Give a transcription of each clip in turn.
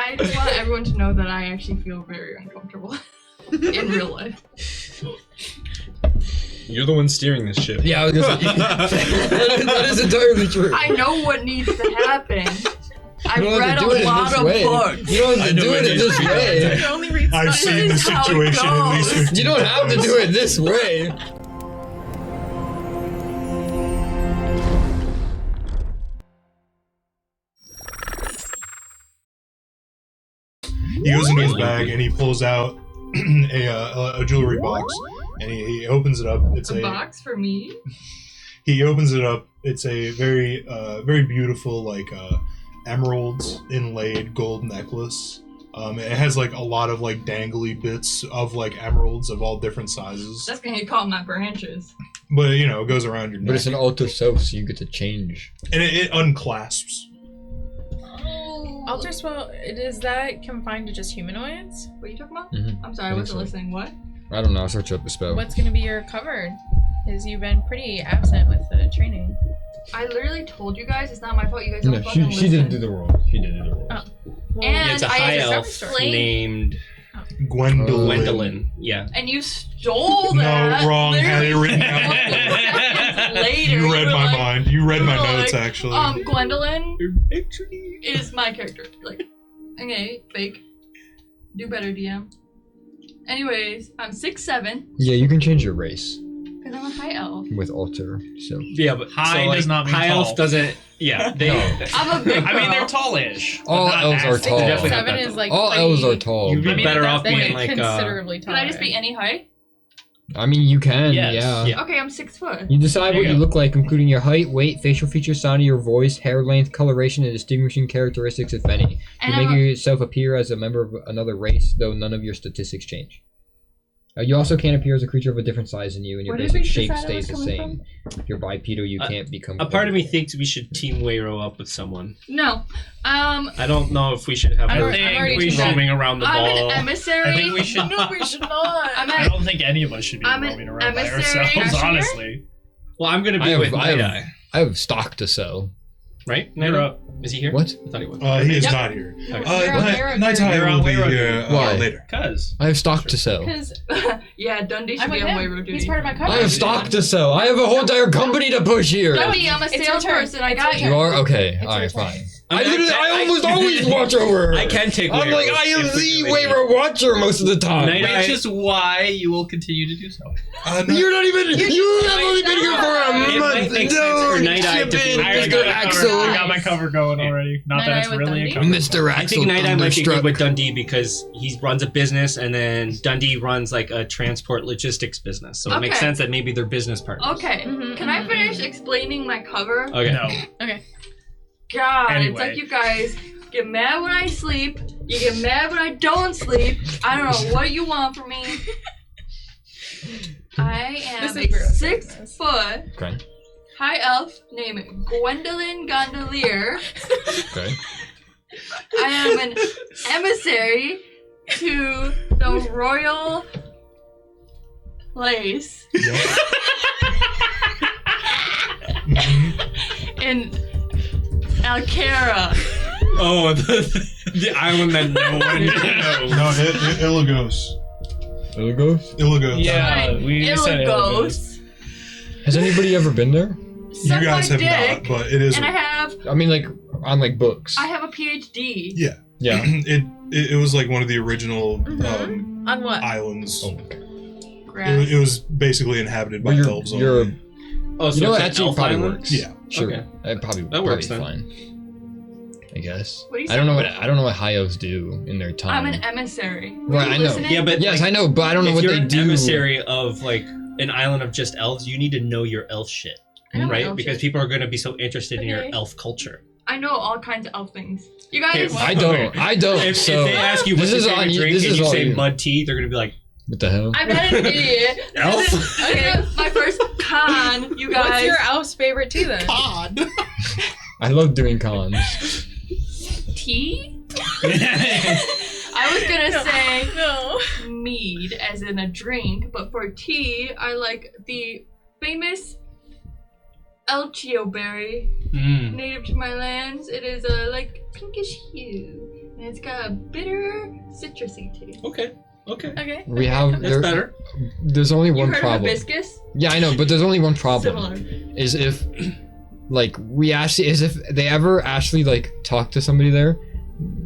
I just want everyone to know that I actually feel very uncomfortable in real life. You're the one steering this ship. Yeah, I was gonna say, that is entirely true. I know what needs to happen. I've don't have read to do it a in lot this of way. books. You don't have to do it in this way. You only read I've stuff. seen this This is how it situation at least goes. 15 You don't have to times. do it this way. He goes into his bag and he pulls out a jewelry box and he opens it up. It's A box for me? He opens it up. It's a very very beautiful like emeralds inlaid gold necklace. It has like a lot of like dangly bits of like emeralds of all different sizes. That's gonna get caught in my branches. But you know, it goes around your neck. But it's an alter self, so you get to change. And it unclasps. Alter spell, is that confined to just humanoids? What are you talking about? Mhm. I'm sorry, I I think wasn't so. listening. What? I don't know, I'll search up the spell. What's gonna be your cover? Because you've been pretty absent with the training. I literally told you guys it's not my fault. You guys don't No, fucking she listen. didn't do the roll. She didn't do the roll. Oh. And It's a I high just elf explained- named Gwendolyn. Gwendolyn. Yeah. And you stole No, that. wrong. Had it written Literally down. seconds later. You read were my like, mind. You read my you were notes like, actually. Gwendolyn is my character. Like, okay, fake. Do better, DM. Anyways, I'm 6'7", Yeah, you can change your race because I'm a high elf. with alter. So Yeah, but High so, like, does not mean high tall. elf doesn't. Yeah, they. No. I'm a big girl. I mean, they're tallish. but all not elves that are tall. tall. Definitely not 7 that is tall. like All pretty- elves are tall. You'd be I mean, better that's off being like like. considerably Can taller. I just be any height? I mean, you can, Yes. yeah. Yeah. Okay, I'm 6 foot. You decide There what you you go. look like, including your height, weight, facial features, sound of your voice, hair length, coloration, and distinguishing characteristics, if any. And You I'm make yourself appear as a member of another race, though none of your statistics change. You also can't appear as a creature of a different size than you, and your Where did we basic shape decide I was stays the coming same. If you're bipedal, you can't become. A part of me thinks we should team Weiro up with someone. No. I don't know if we should have I her already think we should. roaming around the I'm ball. an emissary. I think we should. No, we should not. I'm I a, don't think any of us should be I'm an roaming around by emissary ourselves, messenger? honestly. Well, I'm gonna I be have, with I, Night have, Eye, I have stock to sell. right? You're Night Eye? up. Is he here? What? I thought he was. He is Yep. not here. Okay. You're on Weiro. Nighttime You're will on be Weiro here Why? later. Cause I have stock to sell. Because yeah, Dundee should I'm be with on him. Weiro duty. He's part of my cover. I have stock to sell. I have a whole entire company to push here. Dundee, I'm a It's your turn. salesperson. I It's got your You you. are? Okay. It's your Alright, turn. fine. I mean, I almost always watch over her. I can take I'm Weiro like, I am if we the do it. Weiro watcher most of the time. Night Eye- which is why you will continue to do so. You're not even. You have only been here for a It might month. make sense for Night Eye to chip be in, with I already Mr. got my cover. Axel. I got my cover going already. Not Night that Eye it's with really a Dundee? cover. Mr. I Axel. think Night Eye might be good Thunderstruck. with Dundee because he runs a business and then Dundee runs like a transport logistics business. So it makes Okay. sense that maybe they're business partners. Okay, Mhm, can I mhm, finish explaining my cover? Okay. No. Okay. God, it's Anyway. like you guys get mad when I sleep. You get mad when I don't sleep. I don't know what you want from me. I am This a is real 6 business. foot Okay. high elf named Gwendolyn Gondolier. Okay. I am an emissary to the royal place in Alcara. Oh, the island that no one knows. No, Illigos. Illigos? Illigos. Yeah, Fine. we said Illagos. Has anybody ever been there? You Suck guys my have not, dick, but it is. and I have I mean, like, on, like, books. I have a PhD. Yeah. Yeah. It was like one of the original Mhm. On what? islands. Oh. Grass. It was basically inhabited by Well, elves you're, only. Oh, so you know what? it's an Actually, elf probably island? works. Yeah. Sure. Okay. That probably works probably then. fine. I guess. What do you I don't know say? what high elves do in their time. I'm an emissary. Were Right, you I know. listening? Yeah, but Yes, like, I know, but I don't know if what you're they an do. emissary of like an island of just elves, you need to know your elf shit, I know my right? elf Because shit. people are going to be so interested in your Okay. elf culture. I know all kinds of elf things. You guys. Okay, I don't. I don't. If, so if they ask you this what's is your on favorite you- drink this and is you all say you. mud tea, they're going to be like, what the hell? I'm not an idiot. elf? Okay, my first con, you guys. What's your elf's favorite tea then? I love doing cons. tea? I was gonna say No. mead, as in a drink, but for tea, I like the famous Elchio berry, Mm. native to my lands. It is a like pinkish hue, And it's got a bitter, citrusy taste. Okay. Okay. We have That's better. There's only You one heard problem. of hibiscus? Yeah, I know, but there's only one problem. Similar. Is if like if they ever actually like talk to somebody there,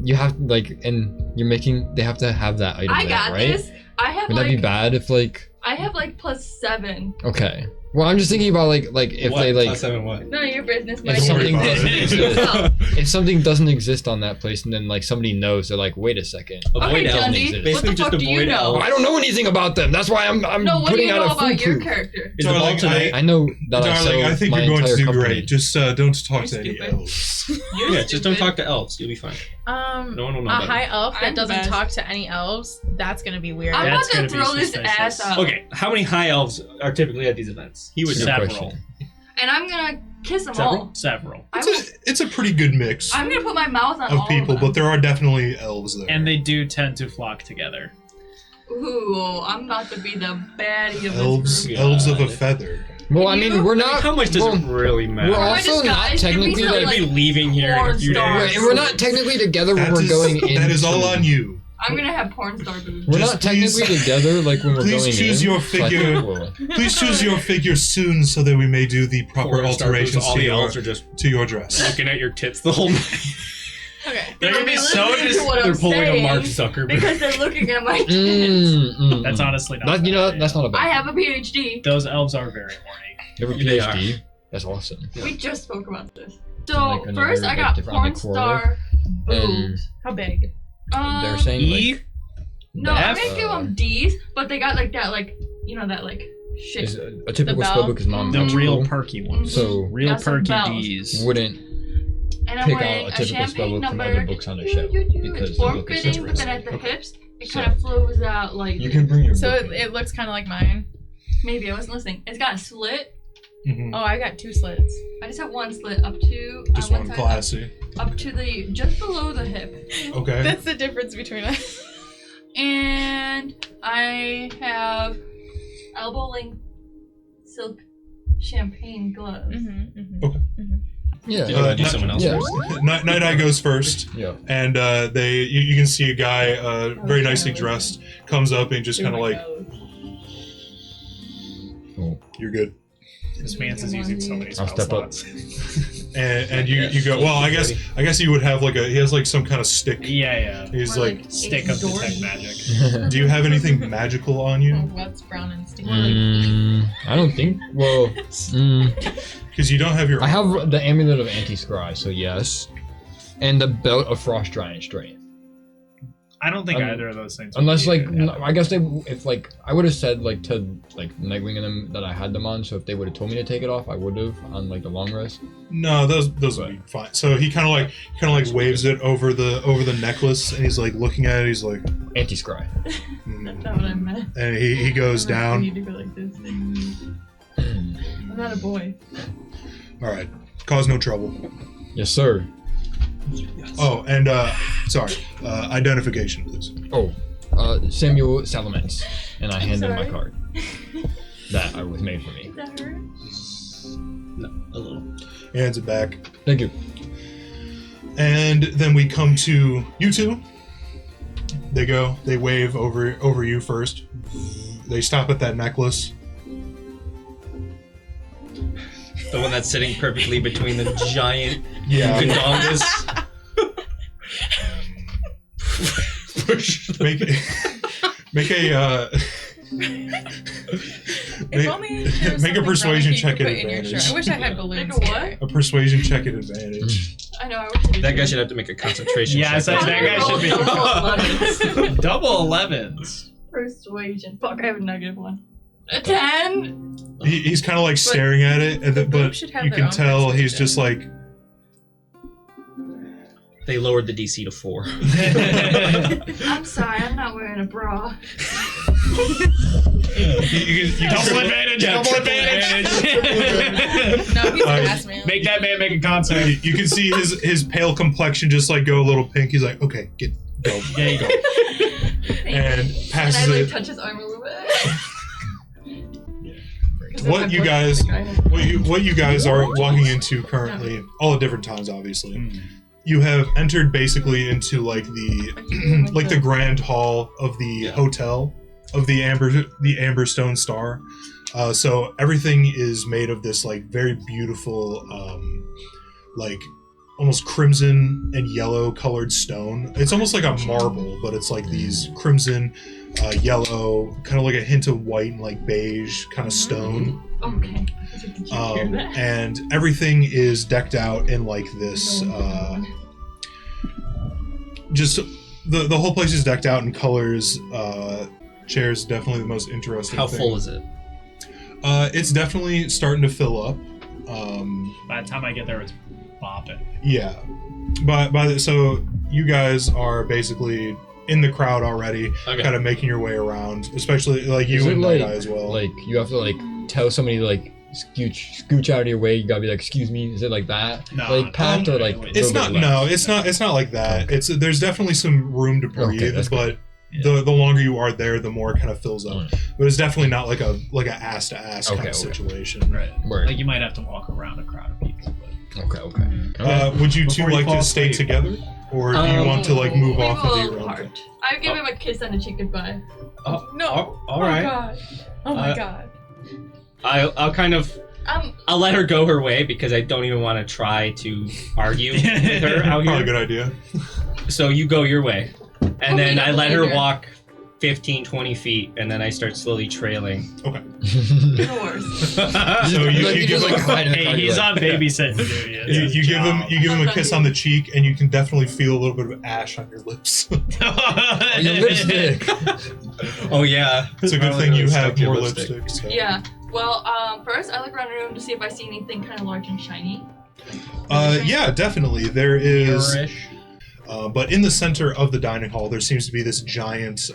you have like and you're making they have to have that item I there, got right? this. I have Would that be bad if like I have like +7. okay. Well, I'm just thinking about like if What? they like Plus 7 what? None of your business. if Mike. something about doesn't it. exist, Oh, if something doesn't exist on that place and then like somebody knows, they're like, wait a second. Avoid okay, elves. Dundee. exist. What Basically the just fuck do you avoid know? elves. I don't know anything about them. That's why I'm No, what do putting you out know a about food your proof. character? Is the ball Darling, tonight? I know that I Darling, sell I think my you're going to entire do company. great. Just don't talk to You're any stupid. elves. You're Yeah, just don't stupid. talk to elves. You'll be fine. No one will know A about high elf that I'm the doesn't best. talk to any elves, that's gonna be weird. I'm That's about to gonna be throw this suspicious. ass up. Okay, how many high elves are typically at these events? He would Good know. Several. question. And I'm gonna kiss them Several? all. Several. It's a pretty good mix I'm gonna put my mouth on all of people, of them. but there are definitely elves there. And they do tend to flock together. Ooh, I'm about to be the baddie of elves, this group. elves of a God. feather. Well, I mean, we're not. How much does well, it really matter? We're We're also just not guys, give me technically some, We're like. gonna be leaving here in a porn few stars. days. And we're not technically together when That we're is- going in. that is all on you. I'm gonna have porn star boobs. We're Just not technically please- together like when we're please going in. choose your so I think figure. we'll- Please choose your figure soon so that we may do the proper Porn star boobs, alterations all to the your, elves are just to your dress. looking at your tits the whole night. Okay. They're gonna be so listening to dis- what They're I'm pulling a saying Mark Zuckerberg. because they're looking at my tits. That's honestly not. That, you bad, know, yeah. that's not a I bad. have a PhD. Those elves are very horny. You have a They PhD. That's awesome. We just spoke about this. Like So another, first I like, got different porn on the core. star And boobs. How big? they're saying E? like No, I'm F? gonna give them D's, but they got like that, like you know that like shit. is a typical bell. spellbook is The non-magical. real perky ones. So Real Got some perky bells. D's. wouldn't And I'm pick wearing out a typical champagne spellbook from number. other books on the shelf because It's the book is form-fitting, but then at interesting. the hips, it So- kind of flows out like. You can bring your So book it, in. it looks kind of like mine. Maybe I wasn't listening. It's got a slit. Mhm. Oh, I got 2 slits. I just have one slit up to Just on one side, classy. up to the just below the hip, Okay. That's the difference between us. and I have elbow length silk champagne gloves. Yeah. You wanna do someone else Yeah. first? Night Eye goes first, Yeah. and you can see a guy very nicely dressed comes up and just kind of like, you're good. This man's is using so many I'll spell step up. slots. And you go, well, I guess he would have like he has like some kind of stick. Yeah. He's More like, Stick of Dork. detect magic. do you have anything magical on you? What's brown and sticky? I don't think. Well, Because you don't have your. I have the amulet of anti-scry, so yes, and the belt of frost giant strength. I don't think Um, either of those things. would Unless be like, good. I guess if like I would have said like to like Nightwing and them that I had them on. So if they would have told me to take it off, I would have on like the long rest. No, those would be fine. So he kind of like waves it over the necklace, and he's like looking at it. He's like, Anti-scry. That's not what I meant. and he goes I down. need to go like this. I'm not a boy. All right, cause no trouble. Yes, sir. Oh, and sorry, identification, please. Oh, Samuel Salamence, and I hand him my sorry. card. That was made for me. That hurt. No, a little. He hands it back, Thank you. and then we come to you two. They wave over you first. They stop at that necklace. The one that's sitting perfectly between the giant Yeah. Gadongas. Make a If only there was make a something persuasion graphic you check could at put in your advantage. shirt. I wish I had balloons. Make a what? here. a persuasion check at advantage. I know. I wish I did. That guy should have to make a concentration Yeah, check. so that guy should be- Double 11s. Double 11s. Persuasion. Fuck, I have a negative one. A 10. He's kind of like staring at it, and the but boob should have you their can own tell he's persuasion. just like. They lowered the DC to 4. I'm sorry, I'm not wearing a bra. You Double advantage! Yeah, Double triple advantage! No, he's an Uh, ass man. Make that man make a concert. You can see his pale complexion just like go a little pink. He's like, okay, go. There you go. And passes and I like it. touch his arm a little bit. 'Cause What if I you push guys- the guy- What you guys are walking into currently, all at different times, obviously. you have entered basically into like the like the grand hall of the hotel of the Amberstone Star. So everything is made of this like very beautiful like almost crimson and yellow colored stone. It's almost like a marble, but it's like these crimson, yellow, kind of like a hint of white and like beige kind of stone. Okay. And everything is decked out in like this just the whole place is decked out in colors. Chair's definitely the most interesting How thing. full is it? It's definitely starting to fill up. By the time I get there, it's bopping. Yeah, so you guys are basically in the crowd already, kind of making your way around, especially like you and Night Eye as well. Like you have to like tell somebody to like scooch out of your way. You gotta be like, excuse me. Is it like that? No, like packed or like? It's not. No, it's not. It's not like that. Okay. It's there's definitely some room to breathe, but the longer you are there, the more it kind of fills up. But it's definitely not like a ass to ass kind of situation. Right. Word. Like you might have to walk around a crowd of people. But... Okay. Would you two Before you like fall to stay asleep. together, or do you want to like move off and do your own thing? I give him a kiss and a cheek goodbye. Oh, No. all right. God. Oh my God. I'll kind of. I'll let her go her way because I don't even want to try to argue with her out Probably a here. good idea. So you go your way. And then I let her later. walk 15, 20 feet, and then I start slowly trailing. Okay. The worst. So you Like, give just, like hide in the Hey, car, he's you're on babysitting duty. It's you his give him job. you give him a kiss on the cheek, and you can definitely feel a little bit of ash on your lips. Oh, your lipstick. Oh yeah. It's a good thing you have more lipstick. So. Yeah. Well, first I look around the room to see if I see anything kind of large and shiny. Yeah, definitely. There is. Irish. But in the center of the dining hall, there seems to be this giant,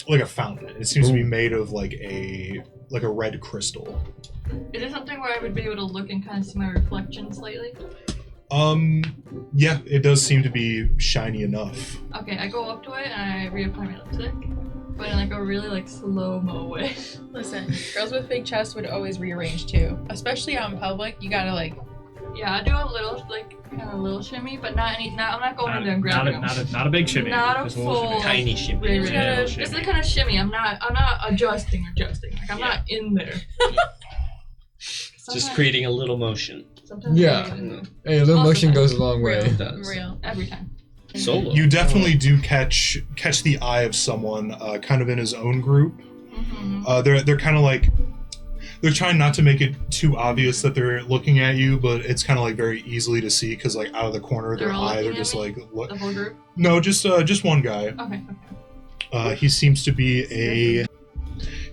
like a fountain. It seems to be made of like a red crystal. Is it something where I would be able to look and kind of see my reflection slightly? Yeah, it does seem to be shiny enough. Okay, I go up to it and I reapply my lipstick, but in like a really like slow-mo way. Listen, girls with big chests would always rearrange too, especially out in public. You gotta like. Yeah, I do a little like kind of a little shimmy, but not any. Not, I'm not going in there and grabbing them. Not a big shimmy. Not a just little full- shimmy. Tiny shimmy. Just Yeah, kinda, shimmy. just the kind of shimmy. I'm not adjusting. Like I'm not in there. Just creating a little motion. Sometimes Yeah. I do. Hey, a little motion goes a long way. It does. Real. Every time. Solo. You definitely do catch the eye of someone, kind of in his own group. Mm-hmm. They're kind of like. They're trying not to make it too obvious that they're looking at you, but it's kind of like very easily to see because like out of the corner of their They're all eye, they're looking just at like, what? The whole group. No, just one guy. Okay. He seems to be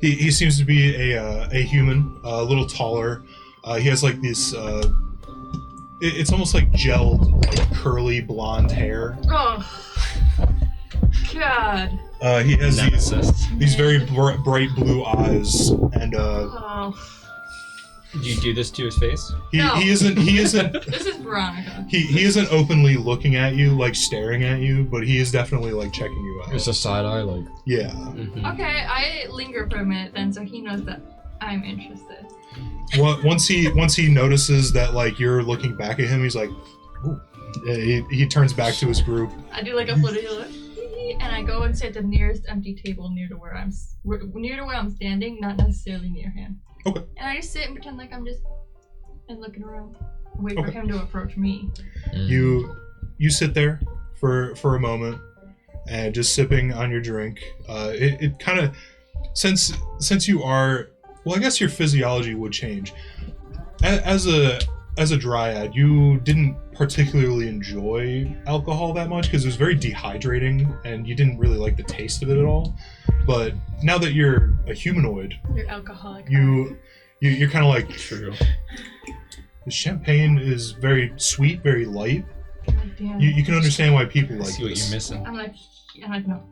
he seems to be a human, a little taller. He has like this. It's almost like gelled, like curly blonde hair. Oh. God. He has Nemesis. these very bright blue eyes, and Oh. Did you do this to his face? No. he isn't This is Veronica. he isn't openly looking at you, like staring at you, but he is definitely like checking you out. It's a side eye, like. Yeah. Mm-hmm. Okay, I linger for a minute then, so he knows that I'm interested. Once he notices that like you're looking back at him, he's like, ooh. He turns back to his group. I do like a flirty look, and I go and sit at the nearest empty table near to where I'm standing, not necessarily near him. Okay. And I just sit and pretend like I'm just and looking around, wait for Okay. him to approach me. You sit there for a moment and just sipping on your drink. It kind of since you are, well, I guess your physiology would change. As a dryad, you didn't particularly enjoy alcohol that much because it was very dehydrating and you didn't really like the taste of it at all. But now that you're a humanoid, You're alcoholic. you're kind of like, True. the champagne is very sweet, very light. Like, damn. You can understand why people I like see what this. you're missing. I'm like no,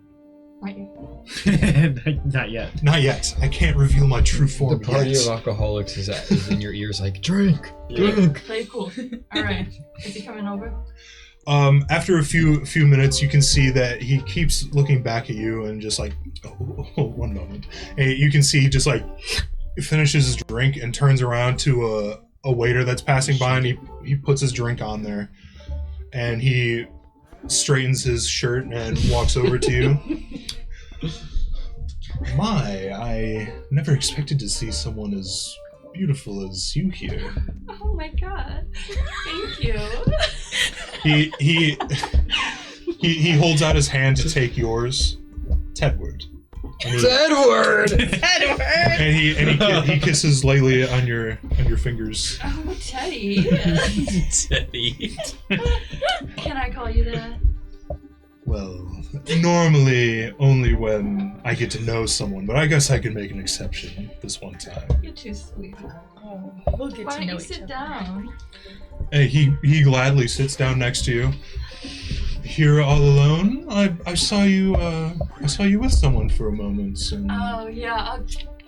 not yet. Not yet. Not yet. I can't reveal my true The form party yet. of alcoholics is in your ears, like drink, drink. Play cool. All right, is he coming over? After a few minutes, you can see that he keeps looking back at you and just like, oh, one moment. And you can see he just like finishes his drink and turns around to a waiter that's passing by, and he puts his drink on there. and he straightens his shirt and walks over to you. My, I never expected to see someone as beautiful as you here. Oh my god. Thank you. He holds out his hand to take yours. Tedward. Edward! And he kisses lightly on your fingers. Oh, Teddy. Teddy. Can I call you that? Well, normally only when I get to know someone, but I guess I can make an exception this one time. You're too sweet. Oh, we'll get Why to don't know you each sit other. down? Hey, he gladly sits down next to you. Here all alone? I saw you with someone for a moment. And Oh yeah, a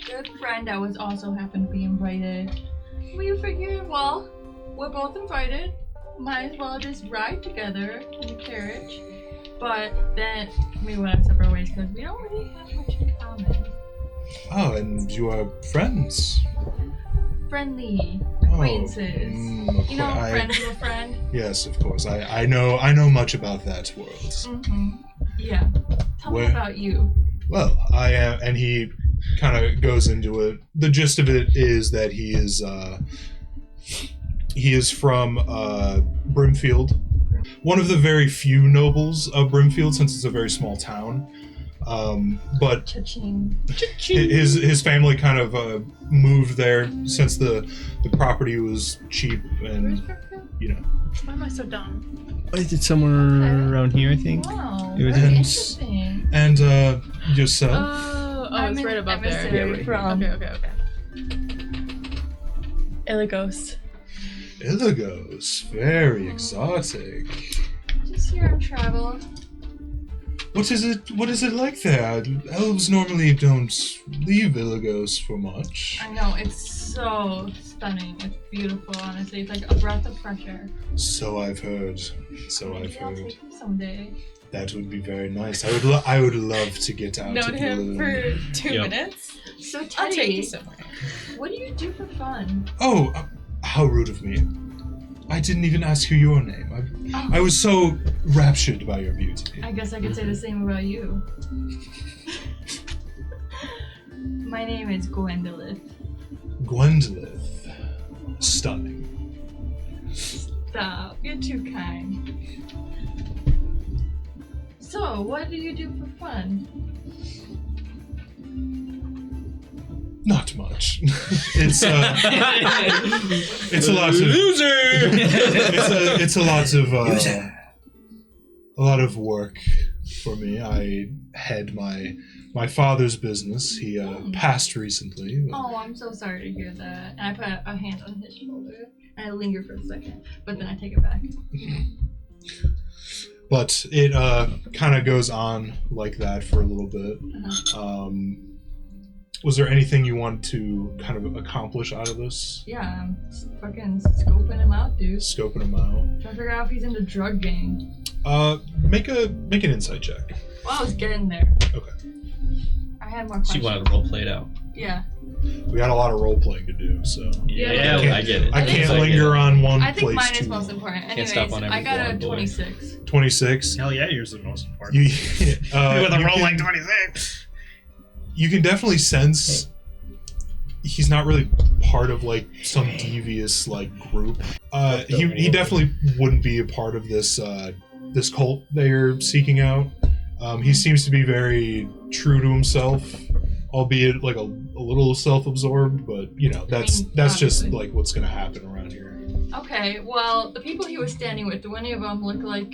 good friend that was also happened to be invited. We figured, well, we're both invited. Might as well just ride together in the carriage. But then we went our separate ways because we don't really have much in common. Oh, and you are friends. Friendly Oh, acquaintances. You know, I- friends of a friend. Yes, of course. I know much about that world. Mm-hmm. Yeah. Tell me Where- about you. Well, I am, and he kind of goes into it. The gist of it is that he is from Brimfield, one of the very few nobles of Brimfield, since it's a very small town. But Cha-ching. his family kind of moved there since the property was cheap, Where's and Brookfield? you know. Why am I so dumb? It's somewhere around here, I think. Wow. It was Very in- interesting. And yourself. It's right above there. Yeah, right. From. Okay. Illigos. Illigos, very exotic. Just here on travel. What is it like there? Elves normally don't leave Illigos for much. I know, it's so stunning. It's beautiful, honestly. It's like a breath of fresh air. So I've heard. Maybe I'll take you someday. That would be very nice. I would love to get out Known to him Blue. for 2 Yep. minutes. So I'll take Teddy, you somewhere. what do you do for fun? Oh, how rude of me. I didn't even ask you your name. I was so raptured by your beauty. I guess I could say the same about you. My name is Gwendolyn. Gwendolyn. Stunning. Stop. You're too kind. So, what do you do for fun? Not much. It's a lot of Loser. it's a lot of work for me. I head my father's business. He passed recently. But Oh, I'm so sorry to hear that. And I put a hand on his shoulder, and I linger for a second, but then I take it back. But it kind of goes on like that for a little bit. Uh-huh. Was there anything you wanted to kind of accomplish out of this? Yeah, I'm fucking scoping him out, dude. Scoping him out. Trying to figure out if he's in the drug gang. Make an insight check. Well, I was getting there. Okay. I had more She questions. wanted to role play it out. Yeah. We got a lot of role playing to do, so Yeah, Okay. I get it. I think can't so, linger on one I think place mine is too most long. important. Can't Anyways, stop on every I got a blonde boy. 26. 26. Hell yeah, yours is the most important. You, With a you roll can- like 26. You can definitely sense he's not really part of like some devious like group. He definitely wouldn't be a part of this this cult they're seeking out. He seems to be very true to himself, albeit like a little self-absorbed. But you know that's just obviously. like what's gonna happen around here. Okay, well, the people he was standing with, do any of them look like...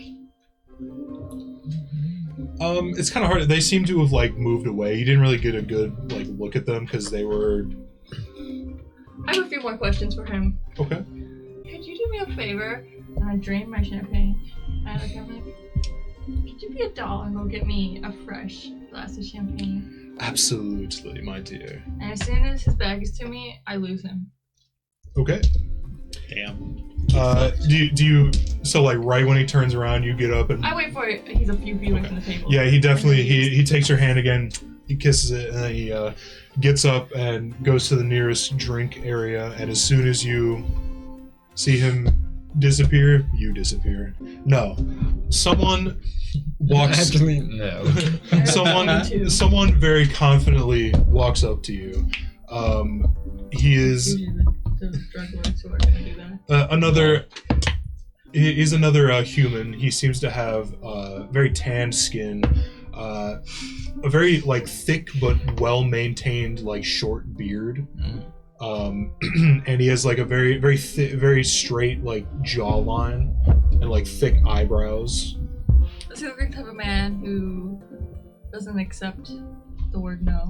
It's kind of hard. They seem to have like moved away. You didn't really get a good like look at them because they were I have a few more questions for him. okay. Could you do me a favor? And I drain my champagne. I look at him like, could you be a doll and go get me a fresh glass of champagne? Absolutely, my dear. And as soon as his bag is to me, I lose him. Okay. Damn. Do you so like right when he turns around, you get up and I wait for it. He's a few feet away from the table. yeah, he definitely he takes your hand again, he kisses it, and then he gets up and goes to the nearest drink area. And as soon as you see him disappear, you disappear. No. Someone walks Actually, no. someone very confidently walks up to you. He is The drug lords who are gonna do that. he's another human. He seems to have very tanned skin, a very like thick but well maintained like short beard. And he has like a very very straight like jawline and like thick eyebrows. This is the type of man who doesn't accept the word no.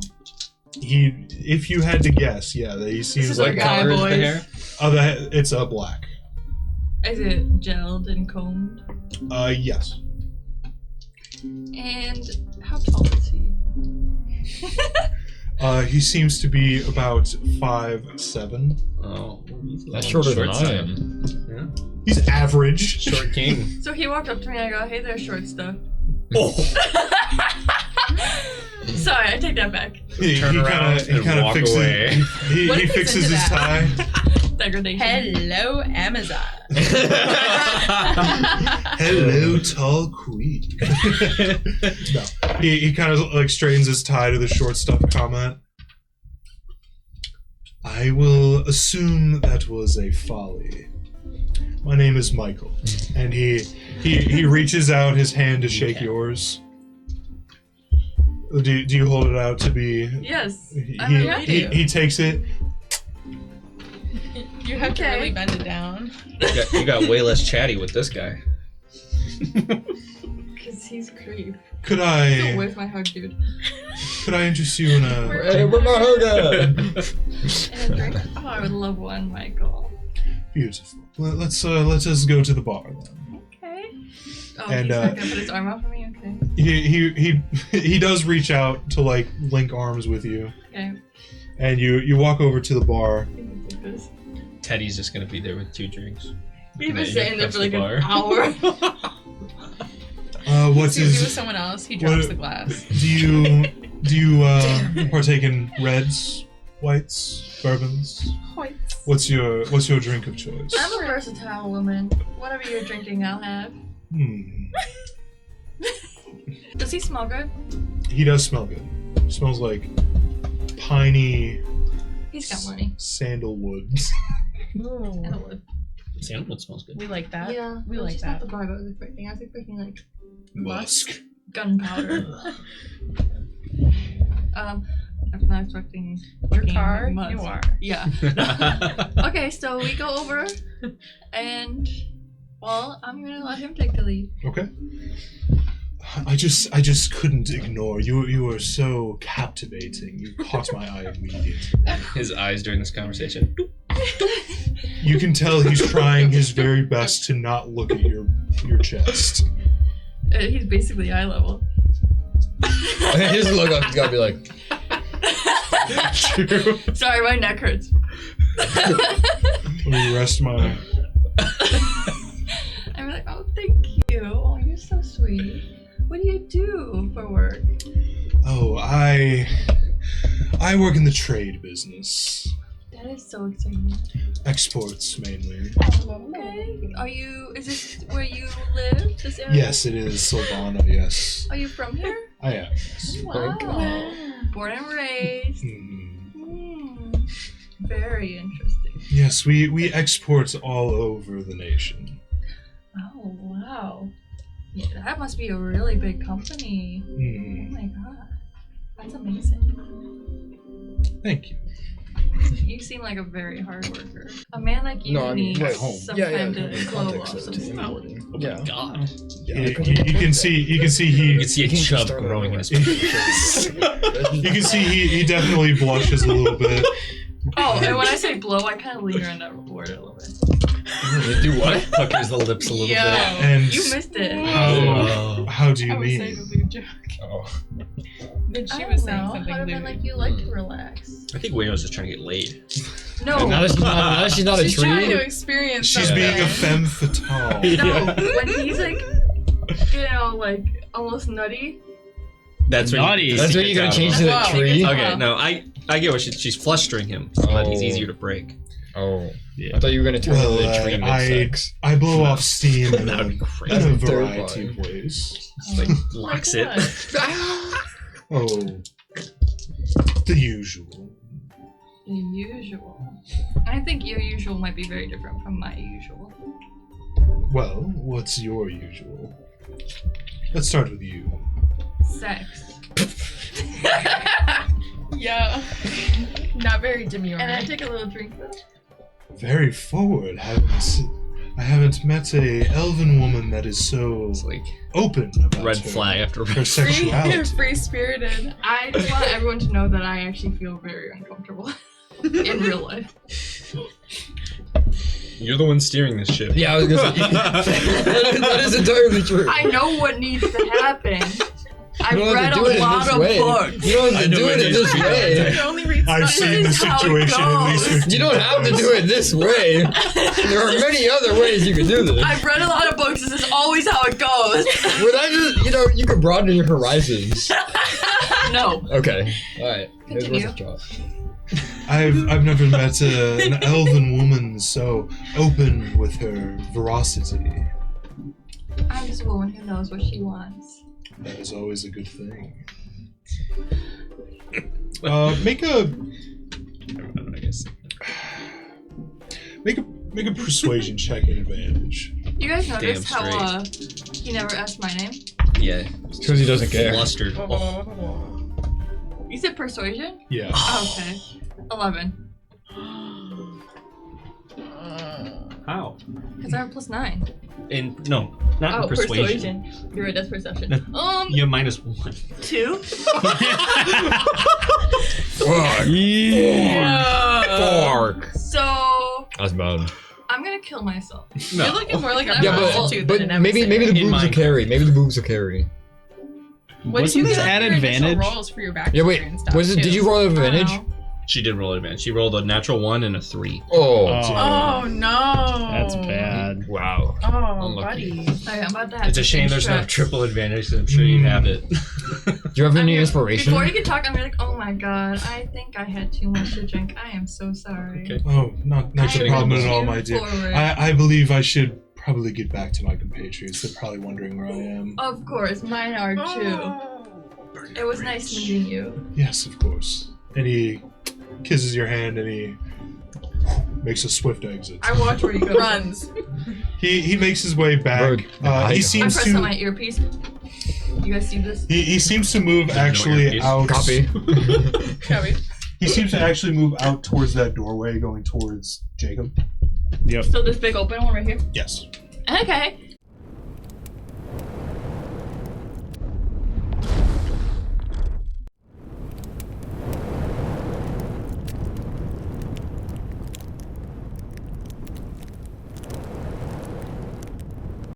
If you had to guess, yeah, he seems is like our guy, color is the boys. hair? it's black. Is it gelled and combed? Yes. And how tall is he? He seems to be about 5'7". Oh, That's shorter than I side. am. Yeah. He's average. Short king. So he walked up to me and I go, "Hey there, short stuff." Oh. Sorry, I take that back. He Turn around and kind of walk fixes. away. He What if he's fixes into his tie. Degradation. Hello, Amazon. Hello, tall queen. No, he kind of like straightens his tie to the short stuff comment. I will assume that was a folly. My name is Michael, and he reaches out his hand to shake yours. Do you hold it out to be? Yes. I'm ready. He takes it. You have to Okay. really bend it down. You got way less chatty with this guy. Because he's creep. Could So I where's my hug, dude? interest you in a? Hey, where my hug at? And a drink? Oh, I would love one, Michael. Beautiful. Let's just go to the bar then. Okay. Oh, And, he's not gonna put his arm out for me? Okay. He does reach out to like link arms with you, Okay. and you walk over to the bar. Teddy's just gonna be there with 2 drinks. We've been Yeah, sitting there for like bar. an hour. What's He's with his? someone else. He drops what- the glass. Do you partake in reds, whites, bourbons? What's your drink of choice? I'm a versatile woman. Whatever you're drinking, I'll have. Does he smell good? He does smell good. Smells like piney He's got money. sandalwood. And a wood. Sandalwood smells good. We like that. Yeah, we like just not that. the vibe I was expecting. I was expecting like Musk. gunpowder. I'm not expecting Your fucking car, musk. you are. Yeah. Okay, so we go over, and well, I'm gonna let him take the lead. Okay. I just couldn't ignore you. You were so captivating. You caught my eye immediately. His eyes during this conversation. You can tell he's trying his very best to not look at your chest. He's basically eye level. His look up has gotta be like. Sorry, my neck hurts. Let me rest my. I'm like, oh, thank you. Oh, you're so sweet. What do you do for work? Oh, I work in the trade business. That is so exciting. Exports mainly. Okay. Is this where you live? This area? Yes, it is Silvano. Yes, Are you from here? I am. Yes. Wow. Born and raised. Very interesting. Yes, we export all over the nation. Oh, wow. Yeah, that must be a really big company. Oh my god. That's amazing. Thank you. You seem like a very hard worker. A man like you needs some kind of glow off some sort. Yeah. God. You can see You can see a just chub throw that growing in away. his face. You can see he definitely blushes a little bit. Oh, and when I say blow, I kind of linger on that word a little bit. You do what? Puckers the lips a little Yo. bit. And You missed it. how do you I was saying a mean? weird joke. Oh. Then she I was don't saying know. something How lewd. about like you like to relax? I think Weiro's just trying to get laid. No. Now that she's not a She's trying to tree. experience She's something. being a femme fatale. No. When he's like, like almost nutty. That's when Naughty. That's when you're gonna change to the Wow. tree. Okay, no, I get what she's flustering him so that he's Oh. easier to break. Oh, Yeah. I thought you were gonna turn Well, into a tree and sex. I blow off steam in That would be in crazy. a Third variety one. of ways. Just, like locks it. Oh, the usual. The usual. I think your usual might be very different from my usual. Well, what's your usual? Let's start with you. Sex. Yeah. Not very demure. And I take a little drink though. Very forward. I haven't met a elven woman that is so It's like open about red her, flag after her red flag. sexuality. Free spirited. I just want everyone to know that I actually feel very uncomfortable in real life. You're the one steering this ship. Yeah, I was gonna say that is entirely true. I know what needs to happen. I've You don't have read to do it a in lot this of way. books. You don't have I to know do it it in is this true. way. You only read I've stuff. seen this is how it situation at least goes. 50 You don't have to do it this way. There are many other ways you can do this. I've read a lot of books. This is always how it goes. Well, that just, you can broaden your horizons. No. Okay, alright. Here's Continue. what's a shot. I've never met an elven woman so open with her veracity. I'm just a woman who knows what she wants. That is always a good thing. Make a persuasion check at advantage. You guys notice Damn how he never asked my name? Yeah. Because he doesn't care. Flustered. You said persuasion? Yeah. Okay. 11. How? Because I have +9. No, not in persuasion. You're right, that's perception. You have -1. 2? Fuck. Fuck. So, That's bad. I'm gonna kill myself. No. You're looking more like a Yeah, prostitute but than an maybe the In boobs will Minecraft. carry. Maybe the boobs will carry. What Wasn't this at advantage? Rolls for your backstory Yeah, wait. and stuff Was it? too. Did you roll advantage? She did roll advantage. She rolled a natural 1 and a 3. Oh. Oh no. That's bad. Wow. Oh, Unlucky. buddy. Okay, I'm about to have It's a shame there's no instruct. triple advantage, so I'm sure you'd have it. Do you have any I'm inspiration? Before you can talk, I'm like, oh my god, I think I had too much to drink. I am so sorry. Okay. Oh, not I the problem at all, move my dear. forward. I believe I should probably get back to my compatriots. They're probably wondering where I am. Of course, mine are too. It was nice meeting you. Yes, of course. And he kisses your hand and he makes a swift exit. I watch where you go. Runs. He makes his way back. Bird. He I seems press on to my earpiece. You guys see this? he seems to move actually earpiece. out. Copy. Copy. He seems to actually move out towards that doorway, going towards Jacob. Yep. So this big open one right here. Yes. Okay.